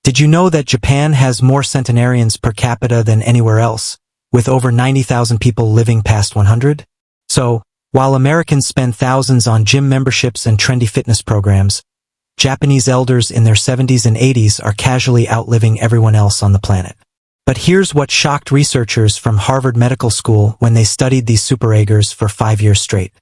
Did you know that Japan has more centenarians per capita than anywhere else, with over 90,000 people living past 100? So, while Americans spend thousands on gym memberships and trendy fitness programs, Japanese elders in their 70s and 80s are casually outliving everyone else on the planet. But here's what shocked researchers from Harvard Medical School when they studied these superagers for 5 years straight.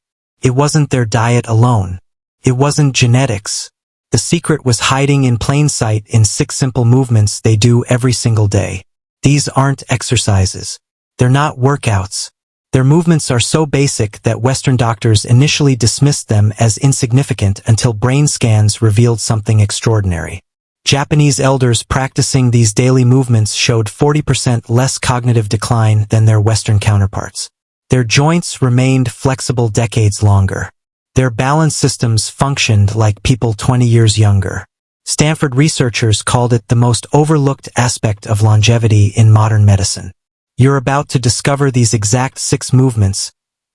It wasn't their diet alone. It wasn't genetics. The secret was hiding in plain sight in 6 simple movements they do every single day. These aren't exercises. They're not workouts. Their movements are so basic that Western doctors initially dismissed them as insignificant until brain scans revealed something extraordinary. Japanese elders practicing these daily movements showed 40% less cognitive decline than their Western counterparts. Their joints remained flexible decades longer. Their balance systems functioned like people 20 years younger. Stanford researchers called it the most overlooked aspect of longevity in modern medicine. You're about to discover these exact 6 movements,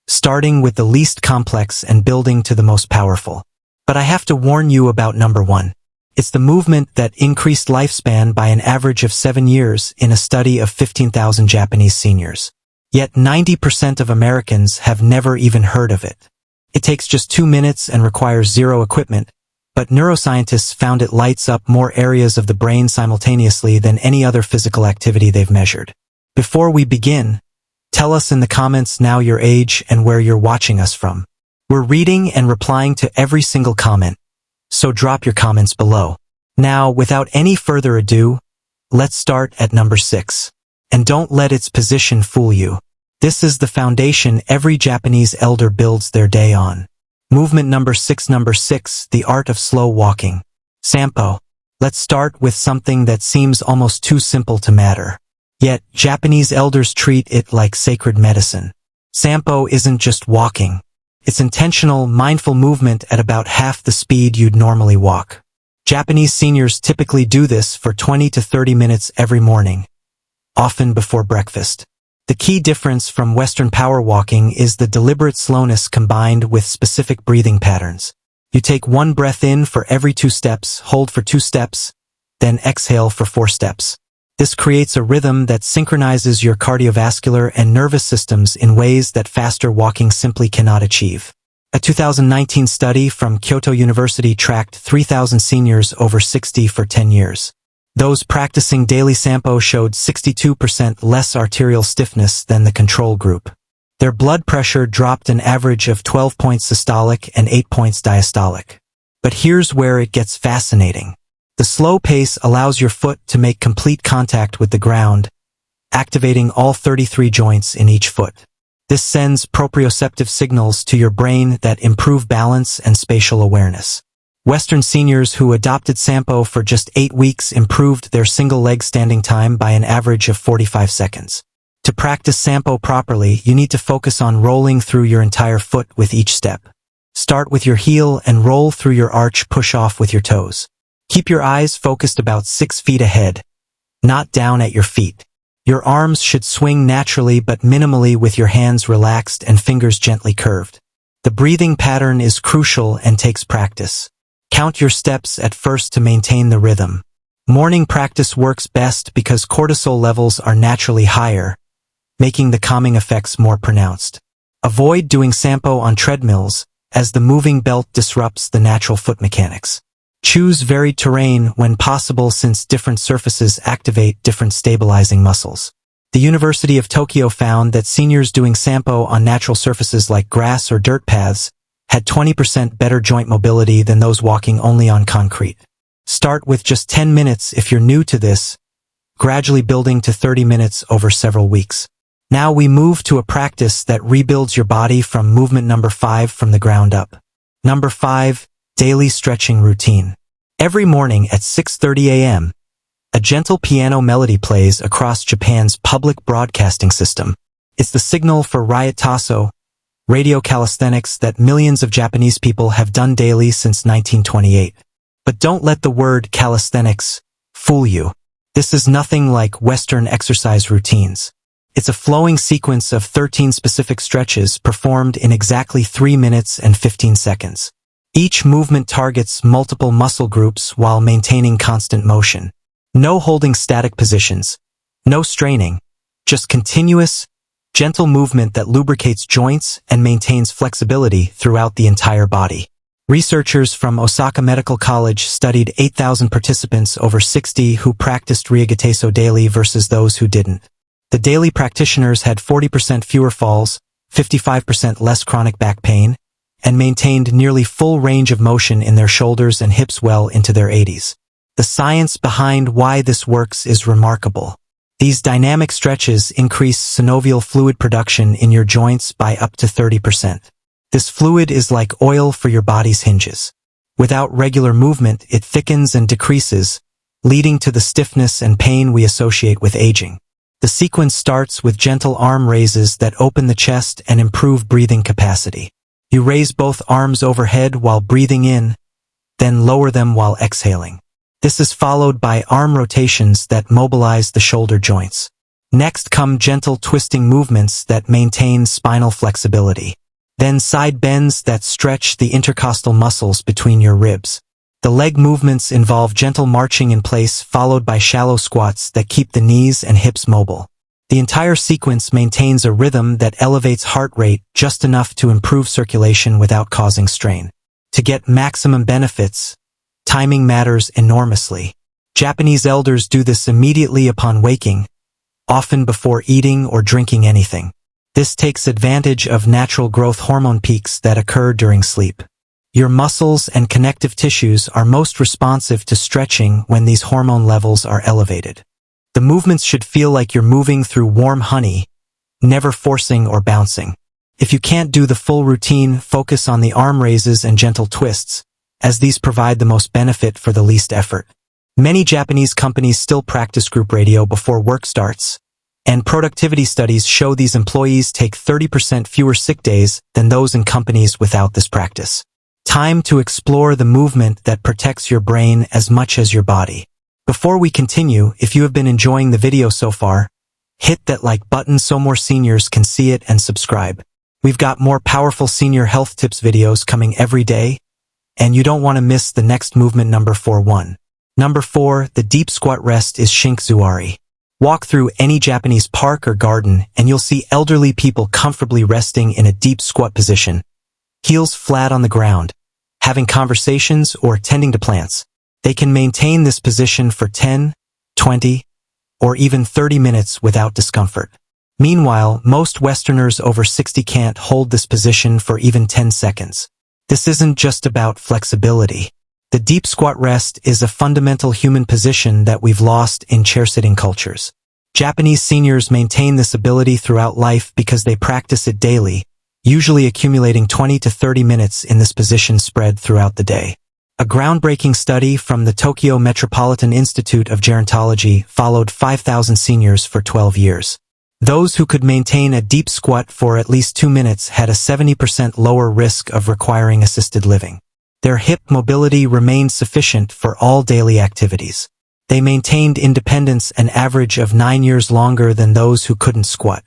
starting with the least complex and building to the most powerful. But I have to warn you about number 1. It's the movement that increased lifespan by an average of 7 years in a study of 15,000 Japanese seniors. Yet 90% of Americans have never even heard of it. It takes just 2 minutes and requires zero equipment, but neuroscientists found it lights up more areas of the brain simultaneously than any other physical activity they've measured. Before we begin, tell us in the comments now your age and where you're watching us from. We're reading and replying to every single comment, so drop your comments below. Now, without any further ado, let's start at number 6. And don't let its position fool you. This is the foundation every Japanese elder builds their day on. Movement number 6. Number 6, the art of slow walking. Sampo. Let's start with something that seems almost too simple to matter. Yet, Japanese elders treat it like sacred medicine. Sampo isn't just walking. It's intentional, mindful movement at about half the speed you'd normally walk. Japanese seniors typically do this for 20 to 30 minutes every morning, often before breakfast. The key difference from Western power walking is the deliberate slowness combined with specific breathing patterns. You take 1 breath in for every 2 steps, hold for 2 steps, then exhale for 4 steps. This creates a rhythm that synchronizes your cardiovascular and nervous systems in ways that faster walking simply cannot achieve. A 2019 study from Kyoto University tracked 3,000 seniors over 60 for 10 years. Those practicing daily Sampo showed 62% less arterial stiffness than the control group. Their blood pressure dropped an average of 12 points systolic and 8 points diastolic. But here's where it gets fascinating. The slow pace allows your foot to make complete contact with the ground, activating all 33 joints in each foot. This sends proprioceptive signals to your brain that improve balance and spatial awareness. Western seniors who adopted Sampo for just 8 weeks improved their single-leg standing time by an average of 45 seconds. To practice Sampo properly, you need to focus on rolling through your entire foot with each step. Start with your heel and roll through your arch, push off with your toes. Keep your eyes focused about 6 feet ahead, not down at your feet. Your arms should swing naturally but minimally with your hands relaxed and fingers gently curved. The breathing pattern is crucial and takes practice. Count your steps at first to maintain the rhythm. Morning practice works best because cortisol levels are naturally higher, making the calming effects more pronounced. Avoid doing Sampo on treadmills, as the moving belt disrupts the natural foot mechanics. Choose varied terrain when possible since different surfaces activate different stabilizing muscles. The University of Tokyo found that seniors doing Sampo on natural surfaces like grass or dirt paths had 20% better joint mobility than those walking only on concrete. Start with just 10 minutes if you're new to this, gradually building to 30 minutes over several weeks. Now we move to a practice that rebuilds your body from movement number 5 from the ground up. Number 5. Daily stretching routine. Every morning at 6:30 a.m., a gentle piano melody plays across Japan's public broadcasting system. It's the signal for Riot Tasso, radio calisthenics that millions of Japanese people have done daily since 1928. But don't let the word calisthenics fool you. This is nothing like Western exercise routines. It's a flowing sequence of 13 specific stretches performed in exactly 3 minutes and 15 seconds. Each movement targets multiple muscle groups while maintaining constant motion. No holding static positions. No straining. Just continuous, gentle movement that lubricates joints and maintains flexibility throughout the entire body. Researchers from Osaka Medical College studied 8,000 participants over 60 who practiced Ryogateso daily versus those who didn't. The daily practitioners had 40% fewer falls, 55% less chronic back pain, and maintained nearly full range of motion in their shoulders and hips well into their 80s. The science behind why this works is remarkable. These dynamic stretches increase synovial fluid production in your joints by up to 30%. This fluid is like oil for your body's hinges. Without regular movement, it thickens and decreases, leading to the stiffness and pain we associate with aging. The sequence starts with gentle arm raises that open the chest and improve breathing capacity. You raise both arms overhead while breathing in, then lower them while exhaling. This is followed by arm rotations that mobilize the shoulder joints. Next come gentle twisting movements that maintain spinal flexibility. Then side bends that stretch the intercostal muscles between your ribs. The leg movements involve gentle marching in place followed by shallow squats that keep the knees and hips mobile. The entire sequence maintains a rhythm that elevates heart rate just enough to improve circulation without causing strain. To get maximum benefits, timing matters enormously. Japanese elders do this immediately upon waking, often before eating or drinking anything. This takes advantage of natural growth hormone peaks that occur during sleep. Your muscles and connective tissues are most responsive to stretching when these hormone levels are elevated. The movements should feel like you're moving through warm honey, never forcing or bouncing. If you can't do the full routine, focus on the arm raises and gentle twists, as these provide the most benefit for the least effort. Many Japanese companies still practice group radio before work starts, and productivity studies show these employees take 30% fewer sick days than those in companies without this practice. Time to explore the movement that protects your brain as much as your body. Before we continue, if you have been enjoying the video so far, hit that like button so more seniors can see it and subscribe. We've got more powerful senior health tips videos coming every day, and you don't want to miss the next movement number 4. Number 4, the deep squat rest is Shinkzuari. Walk through any Japanese park or garden and you'll see elderly people comfortably resting in a deep squat position, heels flat on the ground, having conversations or tending to plants. They can maintain this position for 10, 20, or even 30 minutes without discomfort. Meanwhile, most Westerners over 60 can't hold this position for even 10 seconds. This isn't just about flexibility. The deep squat rest is a fundamental human position that we've lost in chair-sitting cultures. Japanese seniors maintain this ability throughout life because they practice it daily, usually accumulating 20 to 30 minutes in this position spread throughout the day. A groundbreaking study from the Tokyo Metropolitan Institute of Gerontology followed 5,000 seniors for 12 years. Those who could maintain a deep squat for at least 2 minutes had a 70% lower risk of requiring assisted living. Their hip mobility remained sufficient for all daily activities. They maintained independence an average of 9 years longer than those who couldn't squat.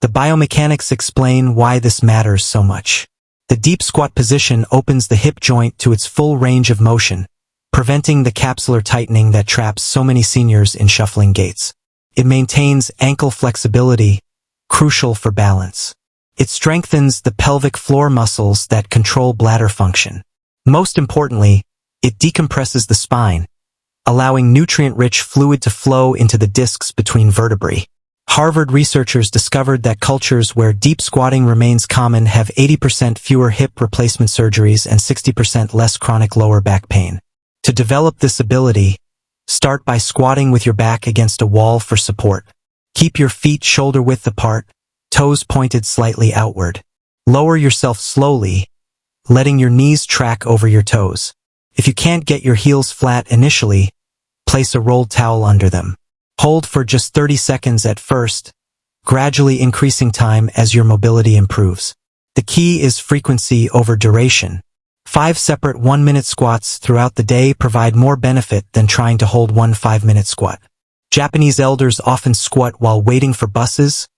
The biomechanics explain why this matters so much. The deep squat position opens the hip joint to its full range of motion, preventing the capsular tightening that traps so many seniors in shuffling gaits. It maintains ankle flexibility, crucial for balance. It strengthens the pelvic floor muscles that control bladder function. Most importantly, it decompresses the spine, allowing nutrient-rich fluid to flow into the discs between vertebrae. Harvard researchers discovered that cultures where deep squatting remains common have 80% fewer hip replacement surgeries and 60% less chronic lower back pain. To develop this ability, start by squatting with your back against a wall for support. Keep your feet shoulder-width apart, toes pointed slightly outward. Lower yourself slowly, letting your knees track over your toes. If you can't get your heels flat initially, place a rolled towel under them. Hold for just 30 seconds at first, gradually increasing time as your mobility improves. The key is frequency over duration. 5 separate 1-minute squats throughout the day provide more benefit than trying to hold one 5-minute squat. Japanese elders often squat while waiting for buses,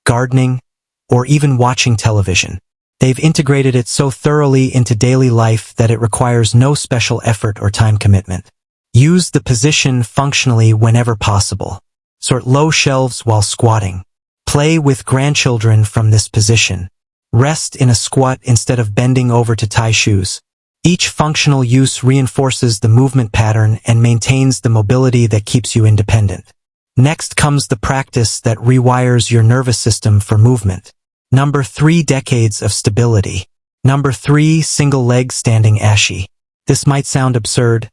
gardening, or even watching television. They've integrated it so thoroughly into daily life that it requires no special effort or time commitment. Use the position functionally whenever possible. Sort low shelves while squatting. Play with grandchildren from this position. Rest in a squat instead of bending over to tie shoes. Each functional use reinforces the movement pattern and maintains the mobility that keeps you independent. Next comes the practice that rewires your nervous system for movement. Number 3, decades of stability. Number 3, single leg standing ashi. This might sound absurd,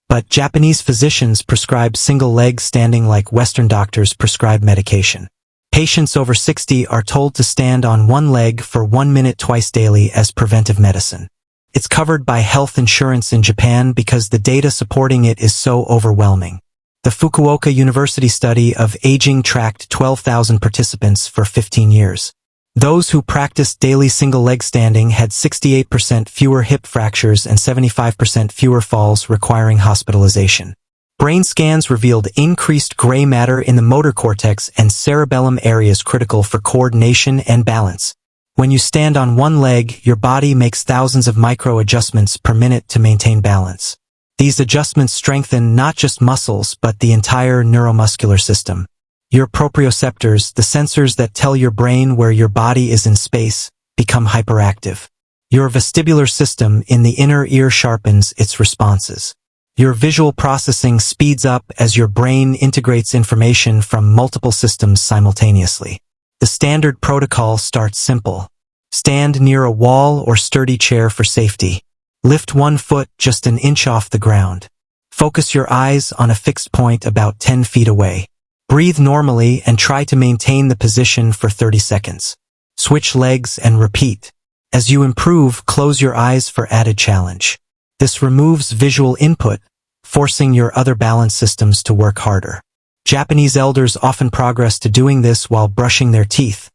but Japanese physicians prescribe single leg standing like Western doctors prescribe medication. Patients over 60 are told to stand on one leg for 1 minute twice daily as preventive medicine. It's covered by health insurance in Japan because the data supporting it is so overwhelming. The Fukuoka University study of aging tracked 12,000 participants for 15 years. Those who practiced daily single-leg standing had 68% fewer hip fractures and 75% fewer falls requiring hospitalization. Brain scans revealed increased gray matter in the motor cortex and cerebellum areas critical for coordination and balance. When you stand on one leg, your body makes thousands of micro-adjustments per minute to maintain balance. These adjustments strengthen not just muscles but the entire neuromuscular system. Your proprioceptors, the sensors that tell your brain where your body is in space, become hyperactive. Your vestibular system in the inner ear sharpens its responses. Your visual processing speeds up as your brain integrates information from multiple systems simultaneously. The standard protocol starts simple. Stand near a wall or sturdy chair for safety. Lift one foot just an inch off the ground. Focus your eyes on a fixed point about 10 feet away. Breathe normally and try to maintain the position for 30 seconds. Switch legs and repeat. As you improve, close your eyes for added challenge. This removes visual input, forcing your other balance systems to work harder. Japanese elders often progress to doing this while brushing their teeth,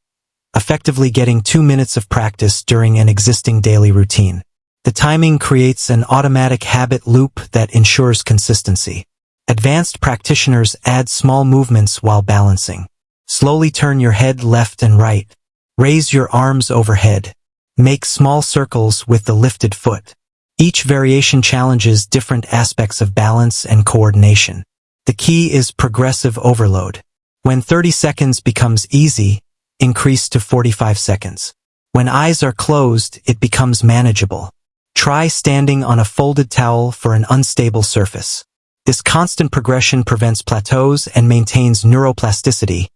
effectively getting 2 minutes of practice during an existing daily routine. The timing creates an automatic habit loop that ensures consistency. Advanced practitioners add small movements while balancing. Slowly turn your head left and right. Raise your arms overhead. Make small circles with the lifted foot. Each variation challenges different aspects of balance and coordination. The key is progressive overload. When 30 seconds becomes easy, increase to 45 seconds. When eyes are closed, it becomes manageable. Try standing on a folded towel for an unstable surface. This constant progression prevents plateaus and maintains neuroplasticity,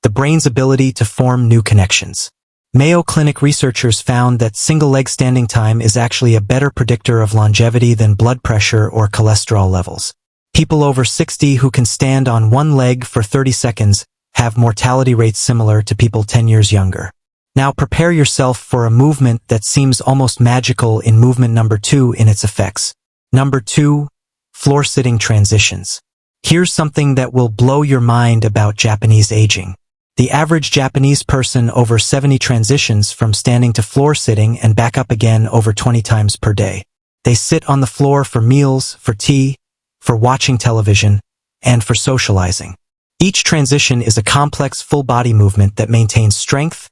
the brain's ability to form new connections. Mayo Clinic researchers found that single-leg standing time is actually a better predictor of longevity than blood pressure or cholesterol levels. People over 60 who can stand on one leg for 30 seconds have mortality rates similar to people 10 years younger. Now prepare yourself for a movement that seems almost magical in movement number 2 in its effects. Number 2. Floor-sitting transitions. Here's something that will blow your mind about Japanese aging. The average Japanese person over 70 transitions from standing to floor-sitting and back up again over 20 times per day. They sit on the floor for meals, for tea, for watching television, and for socializing. Each transition is a complex full-body movement that maintains strength,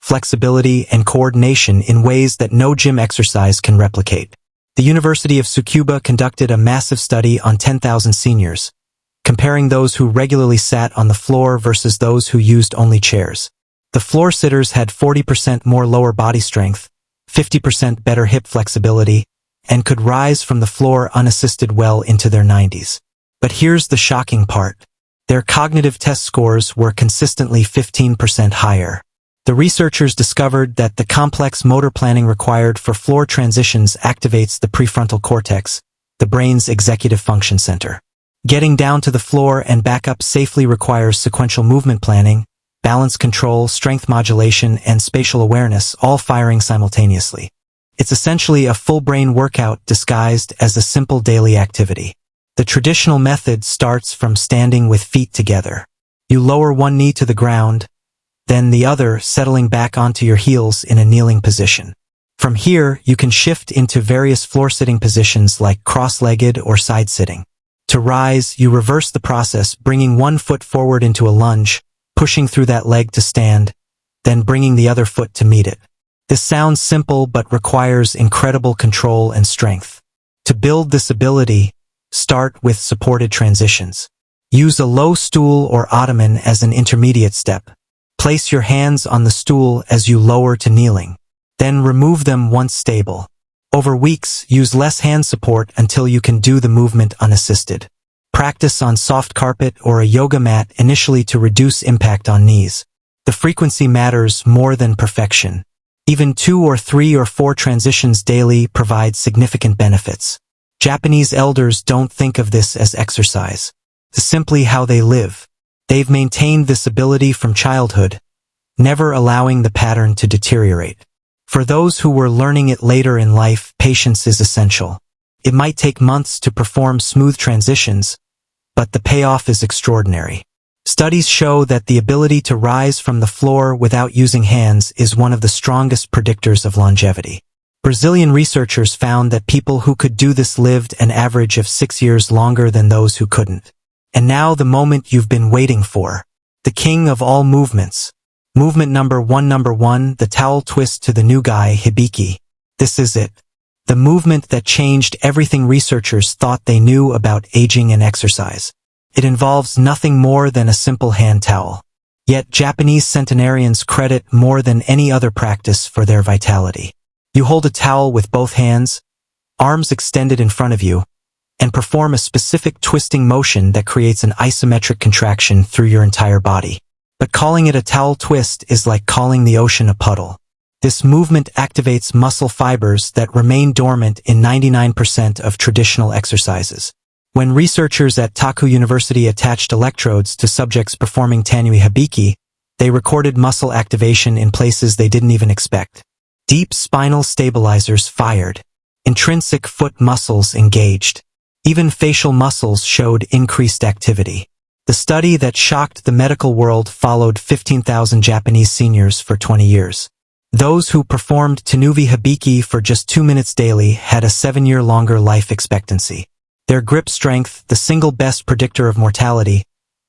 flexibility, and coordination in ways that no gym exercise can replicate. The University of Tsukuba conducted a massive study on 10,000 seniors, comparing those who regularly sat on the floor versus those who used only chairs. The floor sitters had 40% more lower body strength, 50% better hip flexibility, and could rise from the floor unassisted well into their 90s. But here's the shocking part. Their cognitive test scores were consistently 15% higher. The researchers discovered that the complex motor planning required for floor transitions activates the prefrontal cortex, the brain's executive function center. Getting down to the floor and back up safely requires sequential movement planning, balance control, strength modulation, and spatial awareness, all firing simultaneously. It's essentially a full brain workout disguised as a simple daily activity. The traditional method starts from standing with feet together. You lower one knee to the ground, then the other settling back onto your heels in a kneeling position. From here, you can shift into various floor-sitting positions like cross-legged or side-sitting. To rise, you reverse the process, bringing one foot forward into a lunge, pushing through that leg to stand, then bringing the other foot to meet it. This sounds simple but requires incredible control and strength. To build this ability, Start with supported transitions. Use a low stool or ottoman as an intermediate step. Place your hands on the stool as you lower to kneeling. Then remove them once stable. Over weeks, use less hand support until you can do the movement unassisted. Practice on soft carpet or a yoga mat initially to reduce impact on knees. The frequency matters more than perfection. Even 2 or 3 or 4 transitions daily provide significant benefits. Japanese elders don't think of this as exercise. It's simply how they live. They've maintained this ability from childhood, never allowing the pattern to deteriorate. For those who were learning it later in life, patience is essential. It might take months to perform smooth transitions, but the payoff is extraordinary. Studies show that the ability to rise from the floor without using hands is one of the strongest predictors of longevity. Brazilian researchers found that people who could do this lived an average of 6 years longer than those who couldn't. And now the moment you've been waiting for. The king of all movements. Movement number one, the towel twist to the new guy, hibiki. This is it. The movement that changed everything researchers thought they knew about aging and exercise. It involves nothing more than a simple hand towel. Yet Japanese centenarians credit more than any other practice for their vitality. You hold a towel with both hands, arms extended in front of you, and perform a specific twisting motion that creates an isometric contraction through your entire body. But calling it a towel twist is like calling the ocean a puddle. This movement activates muscle fibers that remain dormant in 99% of traditional exercises. When researchers at Taku University attached electrodes to subjects performing Tanui Hibiki, they recorded muscle activation in places they didn't even expect. Deep spinal stabilizers fired. Intrinsic foot muscles engaged. Even facial muscles showed increased activity. The study that shocked the medical world followed 15,000 Japanese seniors for 20 years. Those who performed Tanui Hibiki for just 2 minutes daily had a 7-year longer life expectancy. Their grip strength, the single best predictor of mortality,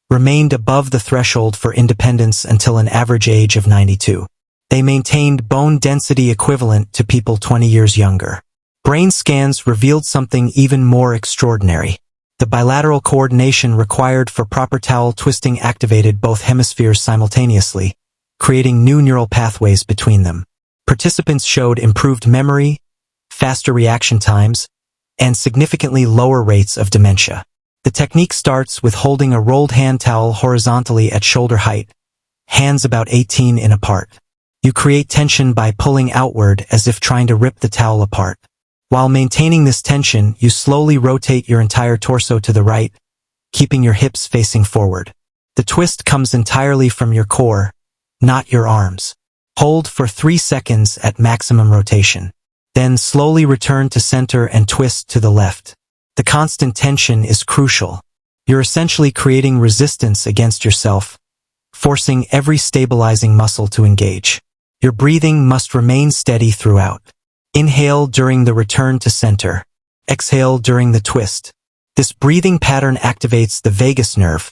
remained above the threshold for independence until an average age of 92. They maintained bone density equivalent to people 20 years younger. Brain scans revealed something even more extraordinary. The bilateral coordination required for proper towel twisting activated both hemispheres simultaneously, creating new neural pathways between them. Participants showed improved memory, faster reaction times, and significantly lower rates of dementia. The technique starts with holding a rolled hand towel horizontally at shoulder height, hands about 18 in apart. You create tension by pulling outward as if trying to rip the towel apart. While maintaining this tension, you slowly rotate your entire torso to the right, keeping your hips facing forward. The twist comes entirely from your core, not your arms. Hold for 3 seconds at maximum rotation. Then slowly return to center and twist to the left. The constant tension is crucial. You're essentially creating resistance against yourself, forcing every stabilizing muscle to engage. Your breathing must remain steady throughout. Inhale during the return to center. Exhale during the twist. This breathing pattern activates the vagus nerve,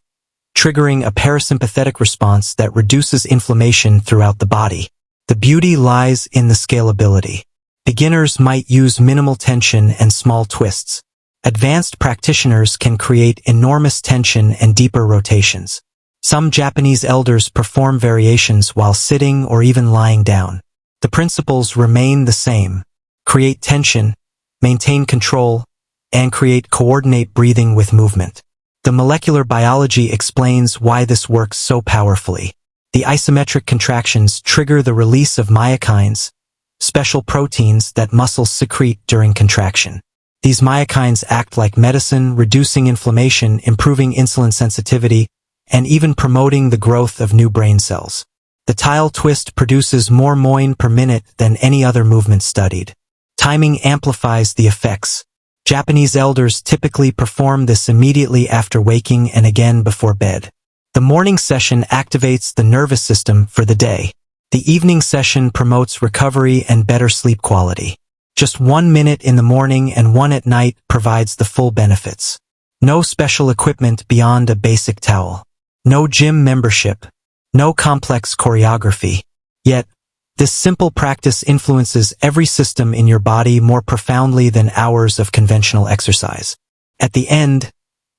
triggering a parasympathetic response that reduces inflammation throughout the body. The beauty lies in the scalability. Beginners might use minimal tension and small twists. Advanced practitioners can create enormous tension and deeper rotations. Some Japanese elders perform variations while sitting or even lying down. The principles remain the same. Create tension, maintain control, and coordinate breathing with movement. The molecular biology explains why this works so powerfully. The isometric contractions trigger the release of myokines, special proteins that muscles secrete during contraction. These myokines act like medicine, reducing inflammation, improving insulin sensitivity, and even promoting the growth of new brain cells. The tile twist produces more moin per minute than any other movement studied. Timing amplifies the effects. Japanese elders typically perform this immediately after waking and again before bed. The morning session activates the nervous system for the day. The evening session promotes recovery and better sleep quality. Just 1 minute in the morning and 1 at night provides the full benefits. No special equipment beyond a basic towel. No gym membership. No complex choreography. Yet, this simple practice influences every system in your body more profoundly than hours of conventional exercise. At the end,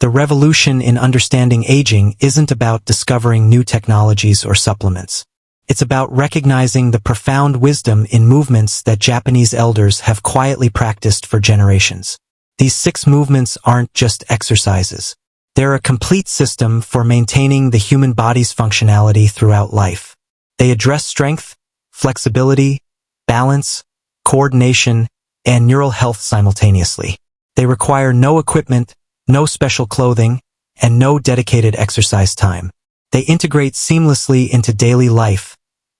the revolution in understanding aging isn't about discovering new technologies or supplements. It's about recognizing the profound wisdom in movements that Japanese elders have quietly practiced for generations. These 6 movements aren't just exercises. They're a complete system for maintaining the human body's functionality throughout life. They address strength, flexibility, balance, coordination, and neural health simultaneously. They require no equipment, no special clothing, and no dedicated exercise time. They integrate seamlessly into daily life,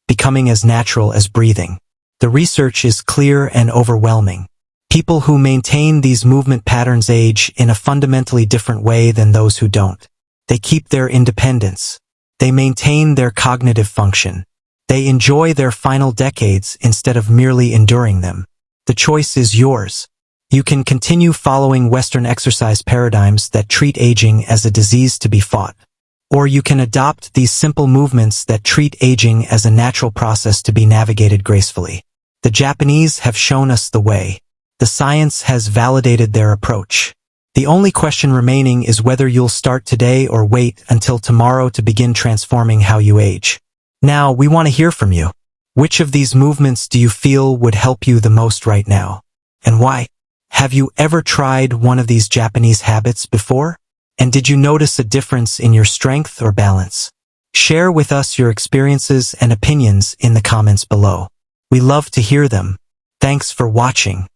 becoming as natural as breathing. The research is clear and overwhelming. People who maintain these movement patterns age in a fundamentally different way than those who don't. They keep their independence. They maintain their cognitive function. They enjoy their final decades instead of merely enduring them. The choice is yours. You can continue following Western exercise paradigms that treat aging as a disease to be fought. Or you can adopt these simple movements that treat aging as a natural process to be navigated gracefully. The Japanese have shown us the way. The science has validated their approach. The only question remaining is whether you'll start today or wait until tomorrow to begin transforming how you age. Now, we want to hear from you. Which of these movements do you feel would help you the most right now? And why? Have you ever tried one of these Japanese habits before? And did you notice a difference in your strength or balance? Share with us your experiences and opinions in the comments below. We love to hear them. Thanks for watching.